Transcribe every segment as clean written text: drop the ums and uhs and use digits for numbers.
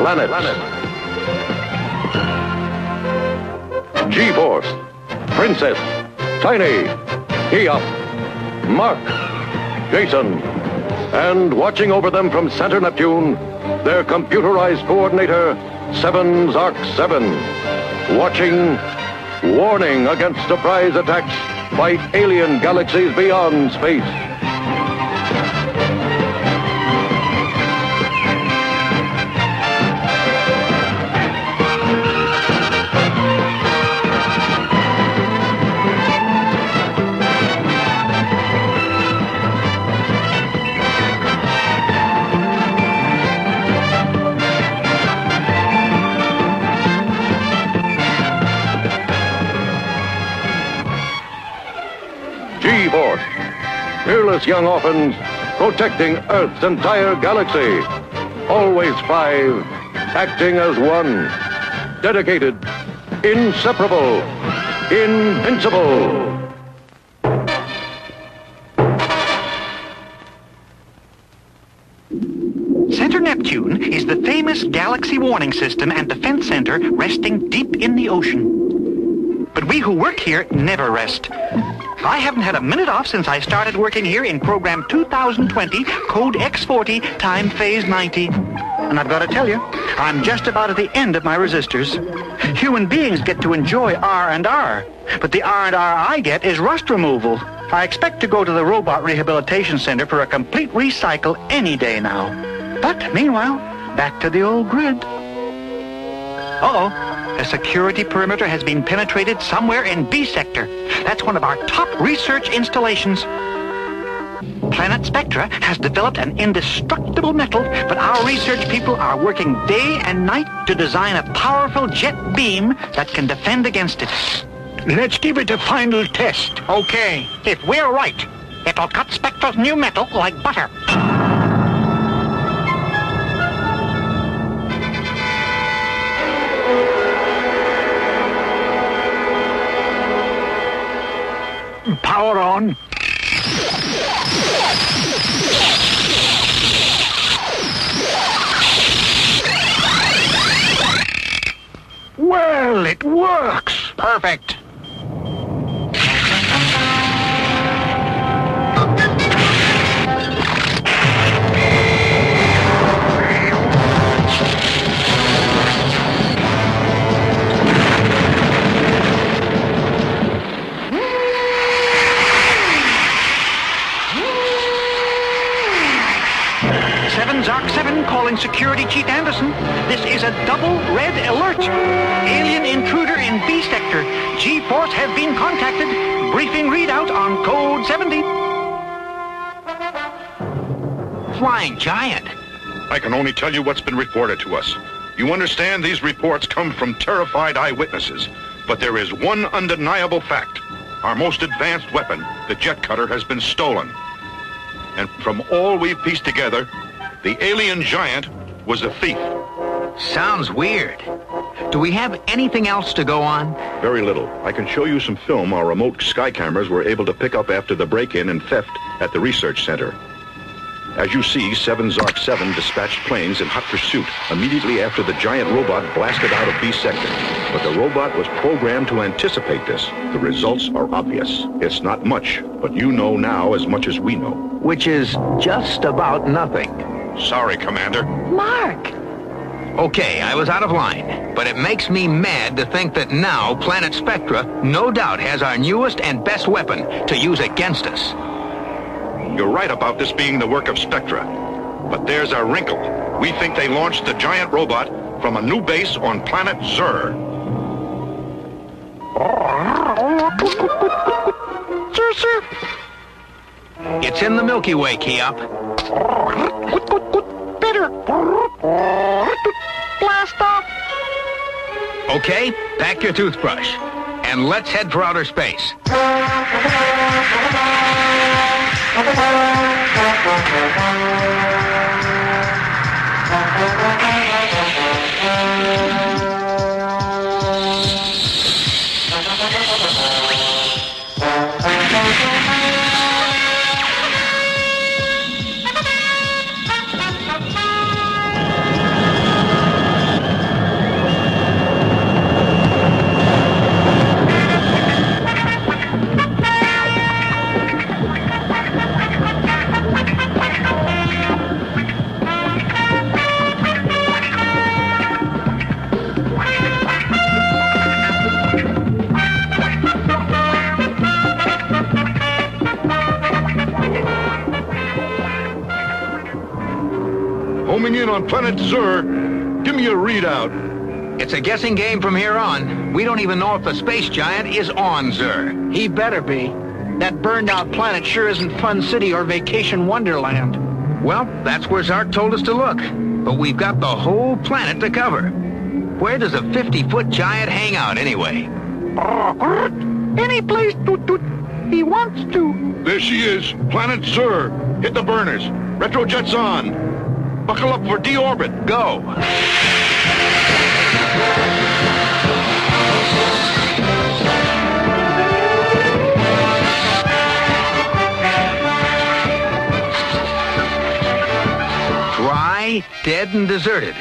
planets. G-Force, Princess, Tiny, Eop, Mark, Jason, and watching over them from Center Neptune, their computerized coordinator, 7 Zark 7, watching, warning against surprise attacks by alien galaxies beyond space. G-Force, fearless young orphans protecting Earth's entire galaxy. Always 5, acting as one. Dedicated, inseparable, invincible. Center Neptune is the famous galaxy warning system and defense center resting deep in the ocean. But we who work here never rest. I haven't had a minute off since I started working here in program 2020, code X40, time phase 90. And I've got to tell you, I'm just about at the end of my resistors. Human beings get to enjoy R&R, but the R&R I get is rust removal. I expect to go to the Robot Rehabilitation Center for a complete recycle any day now. But meanwhile, back to the old grid. Uh-oh. The security perimeter has been penetrated somewhere in B sector. That's one of our top research installations. Planet Spectra has developed an indestructible metal, but our research people are working day and night to design a powerful jet beam that can defend against it. Let's give it a final test. Okay. If we're right, it'll cut Spectra's new metal like butter. Power on. Well, it works. Perfect. Zark 7 calling Security Chief Anderson. This is a double red alert. Alien intruder in B sector. G-Force have been contacted. Briefing readout on code 70. Flying giant. I can only tell you what's been reported to us. You understand these reports come from terrified eyewitnesses. But there is one undeniable fact. Our most advanced weapon, the jet cutter, has been stolen. And from all we've pieced together, the alien giant was a thief. Sounds weird. Do we have anything else to go on? Very little. I can show you some film our remote sky cameras were able to pick up after the break-in and theft at the research center. As you see, 7 Zark 7 dispatched planes in hot pursuit immediately after the giant robot blasted out of B sector. But the robot was programmed to anticipate this. The results are obvious. It's not much, but you know now as much as we know. Which is just about nothing. Sorry, Commander. Mark! Okay, I was out of line, but it makes me mad to think that now Planet Spectra no doubt has our newest and best weapon to use against us. You're right about this being the work of Spectra, but there's a wrinkle. We think they launched the giant robot from a new base on Planet Zyr. It's in the Milky Way, Keop. Blast off! Okay, pack your toothbrush, and let's head for outer space. Zooming in on Planet Zyr. Give me a readout. It's a guessing game from here on. We don't even know if the space giant is on Zyr. He better be. That burned-out planet sure isn't Fun City or Vacation Wonderland. Well, that's where Zark told us to look. But we've got the whole planet to cover. Where does a 50-foot giant hang out anyway? Any place he wants to. There she is. Planet Zyr. Hit the burners. Retrojets on. Buckle up for deorbit. Go. Dry, dead, and deserted.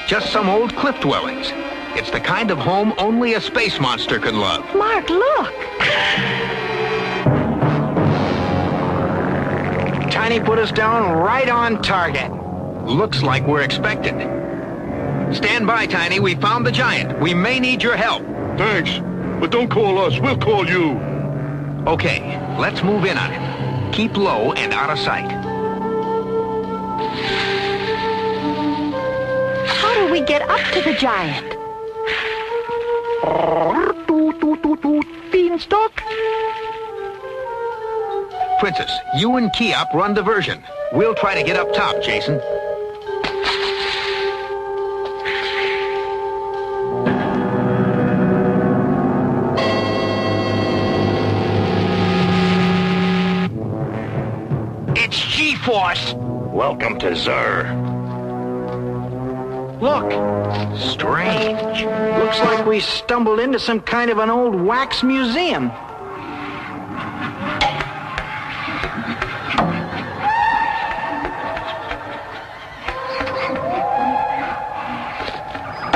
Just some old cliff dwellings. It's the kind of home only a space monster can love. Mark, look. Tiny put us down right on target. Looks like we're expected. Stand by, Tiny. We found the giant. We may need your help. Thanks. But don't call us. We'll call you. Okay, let's move in on him. Keep low and out of sight. How do we get up to the giant? Beanstalk. Princess, you and Keop run diversion. We'll try to get up top, Jason. It's G-Force. Welcome to Zyr. Look. Strange. Looks like we stumbled into some kind of an old wax museum.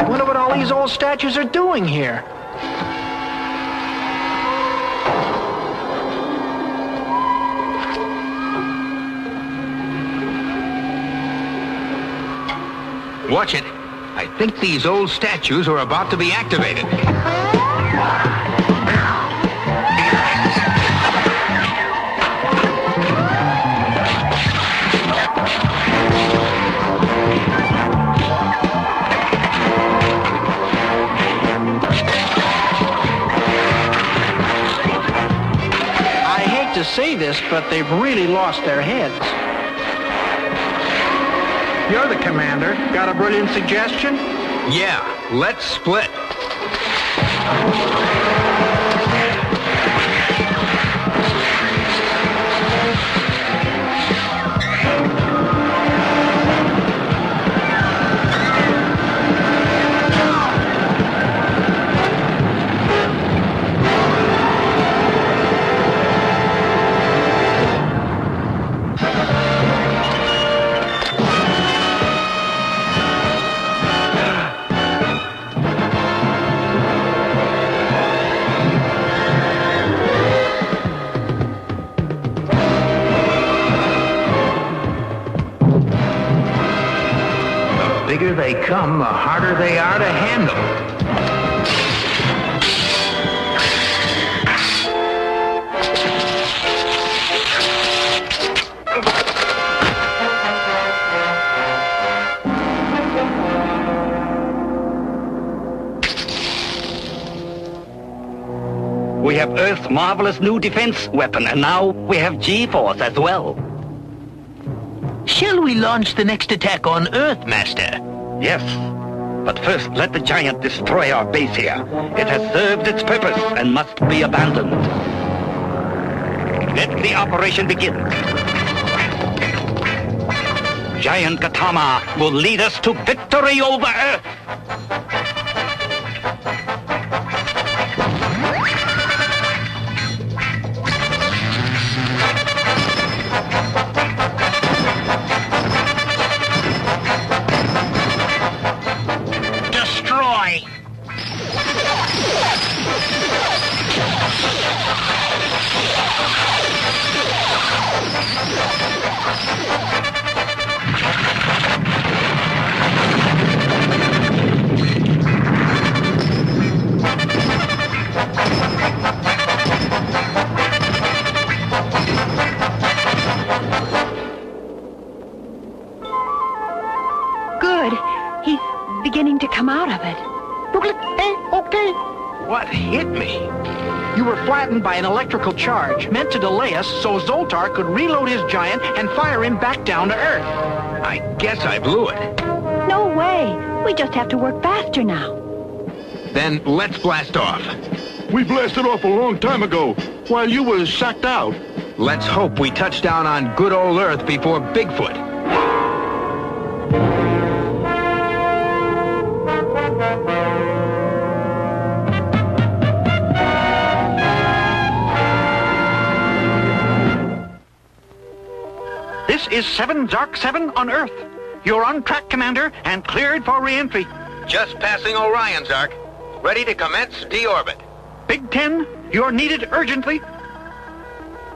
Wonder what all these old statues are doing here. Watch it. I think these old statues are about to be activated. I hate to say this, but they've really lost their heads. You're the commander. Got a brilliant suggestion? Yeah, let's split. The bigger they come, the harder they are to handle. We have Earth's marvelous new defense weapon, and now we have G-Force as well. Shall we launch the next attack on Earth, Master? Yes, but first let the giant destroy our base here. It has served its purpose and must be abandoned. Let the operation begin. Giant Gautama will lead us to victory over Earth. What hit me? You were flattened by an electrical charge meant to delay us so Zoltar could reload his giant and fire him back down to Earth. I guess I blew it. No way. We just have to work faster now. Then let's blast off. We blasted off a long time ago, while you were sacked out. Let's hope we touch down on good old Earth before Bigfoot. This is 7 Zark 7 on Earth. You're on track, Commander, and cleared for re-entry. Just passing Orion's arc. Ready to commence deorbit. Big 10, you're needed urgently.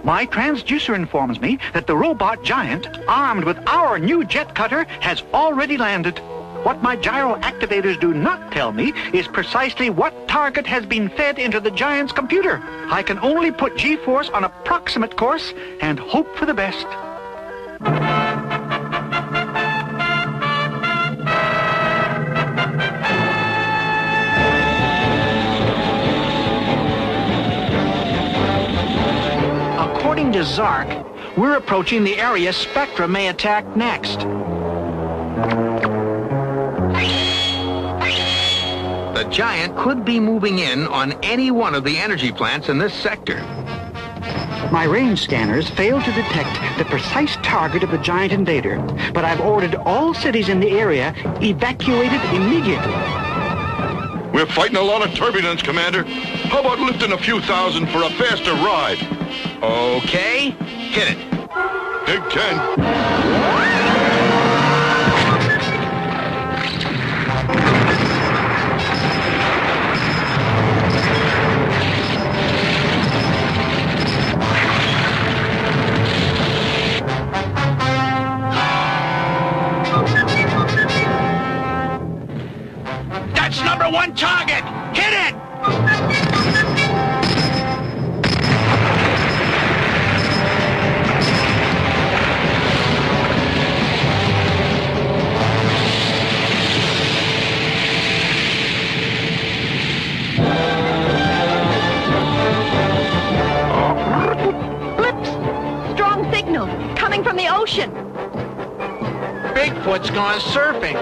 My transducer informs me that the robot giant, armed with our new jet cutter, has already landed. What my gyro activators do not tell me is precisely what target has been fed into the giant's computer. I can only put G-force on approximate course and hope for the best. According to Zark, we're approaching the area Spectra may attack next. The giant could be moving in on any one of the energy plants in this sector. My range scanners failed to detect the precise target of the giant invader, but I've ordered all cities in the area evacuated immediately. We're fighting a lot of turbulence, Commander. How about lifting a few thousand for a faster ride? Okay, hit it. Big 10. That's number one target! Hit it! Blips! Strong signal coming from the ocean. Bigfoot's gone surfing.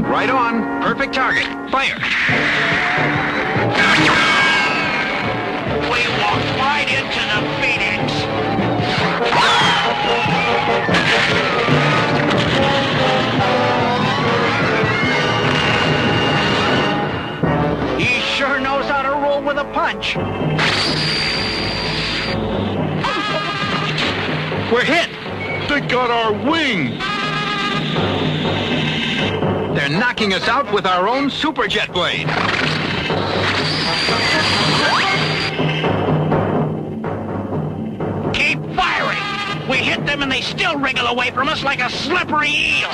Right on. Perfect target. Fire. We walked right into the Phoenix. He sure knows how to roll with a punch. We're hit. They got our wing. They're knocking us out with our own superjet blade. Keep firing! We hit them and they still wriggle away from us like a slippery eel.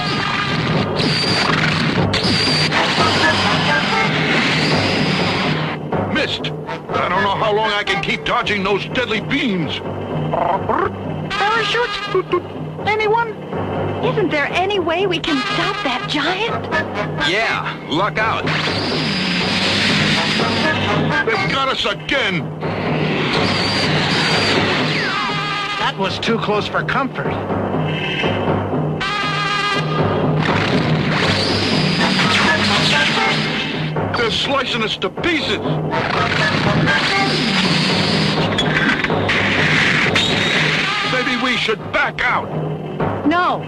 Missed. I don't know how long I can keep dodging those deadly beams. Parachutes? Anyone? Isn't there any way we can stop that giant? Yeah, luck out. They've got us again. That was too close for comfort. They're slicing us to pieces. Maybe we should back out. No.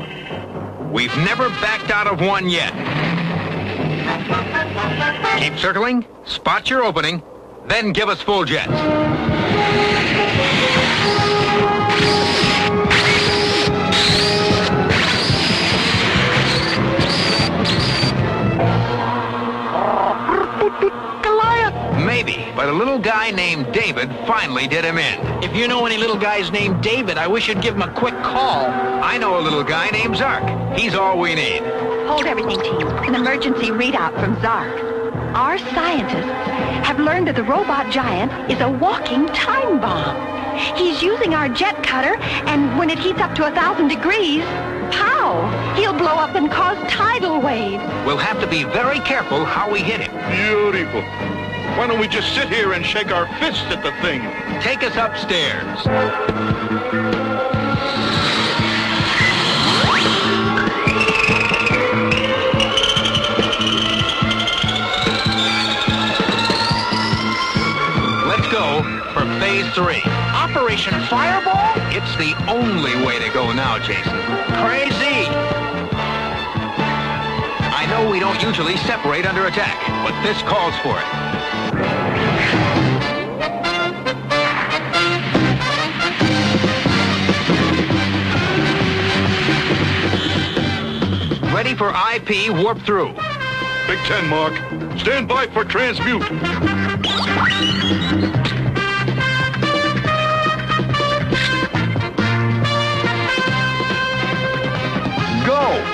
We've never backed out of one yet. Keep circling, spot your opening, then give us full jets. guy named David finally did him in. If you know any little guys named David, I wish you'd give him a quick call. I know a little guy named Zark. He's all we need. Hold everything, team. An emergency readout from Zark. Our scientists have learned that the robot giant is a walking time bomb. He's using our jet cutter, and when it heats up to 1,000 degrees, pow! He'll blow up and cause tidal waves. We'll have to be very careful how we hit him. Beautiful. Why don't we just sit here and shake our fist at the thing? Take us upstairs. Let's go for phase 3. Operation Fireball? It's the only way to go now, Jason. Crazy. I know we don't usually separate under attack, but this calls for it. Ready for IP warp through. Big 10, Mark. Stand by for transmute. Go!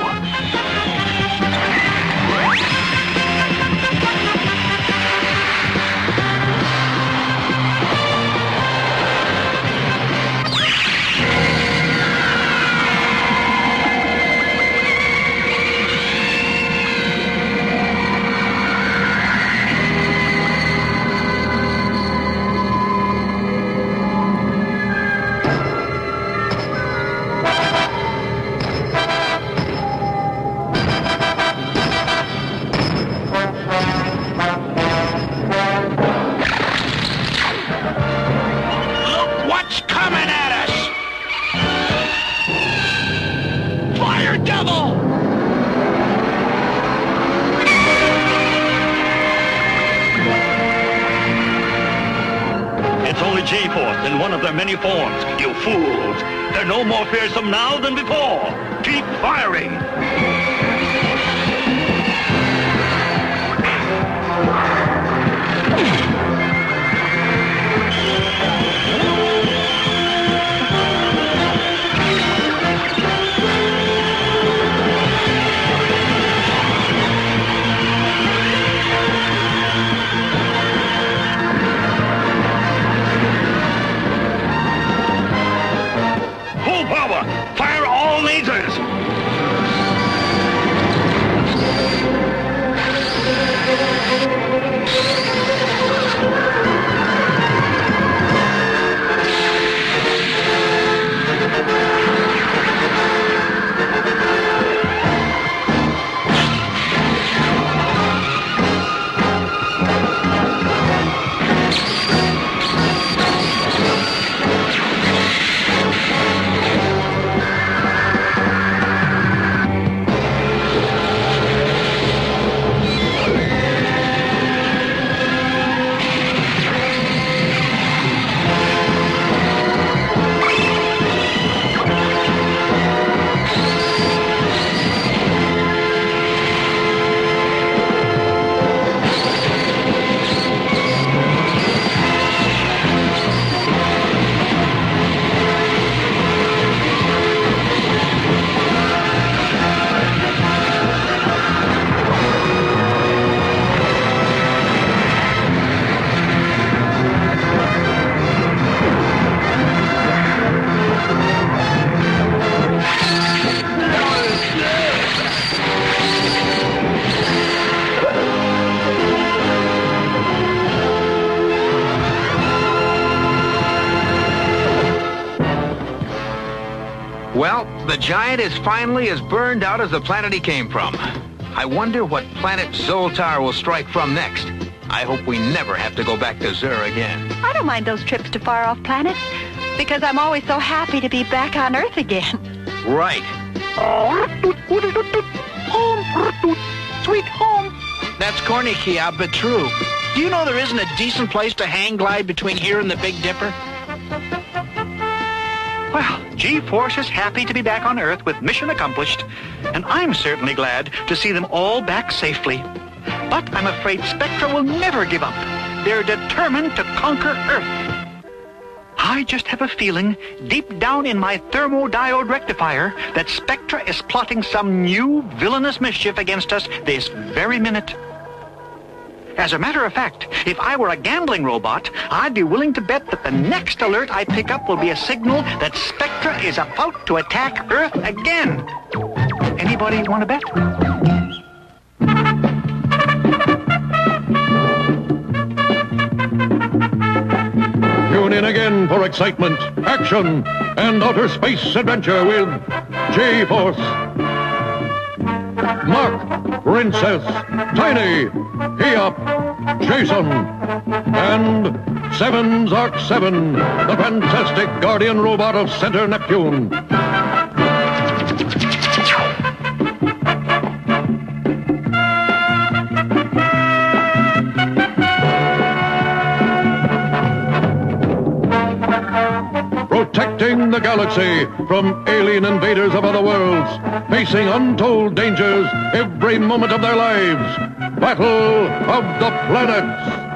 G-Force in one of their many forms, you fools. They're no more fearsome now than before. Keep firing. Fire all lasers! Well, the giant is finally as burned out as the planet he came from. I wonder what planet Zoltar will strike from next. I hope we never have to go back to Zyr again. I don't mind those trips to far-off planets, because I'm always so happy to be back on Earth again. Right. Home, sweet home. That's corny, Kia, but true. Do you know there isn't a decent place to hang glide between here and the Big Dipper? Well, G-Force is happy to be back on Earth with mission accomplished, and I'm certainly glad to see them all back safely. But I'm afraid Spectra will never give up, they're determined to conquer Earth. I just have a feeling, deep down in my thermodiode rectifier, that Spectra is plotting some new villainous mischief against us this very minute. As a matter of fact, if I were a gambling robot, I'd be willing to bet that the next alert I pick up will be a signal that Spectra is about to attack Earth again. Anybody want to bet? Tune in again for excitement, action, and outer space adventure with G-Force. Mark, Princess, Tiny, Heop, Jason, and 7 Zark 7, the fantastic guardian robot of Center Neptune. Protecting the galaxy from alien invaders of other worlds, facing untold dangers every moment of their lives. Battle of the Planets.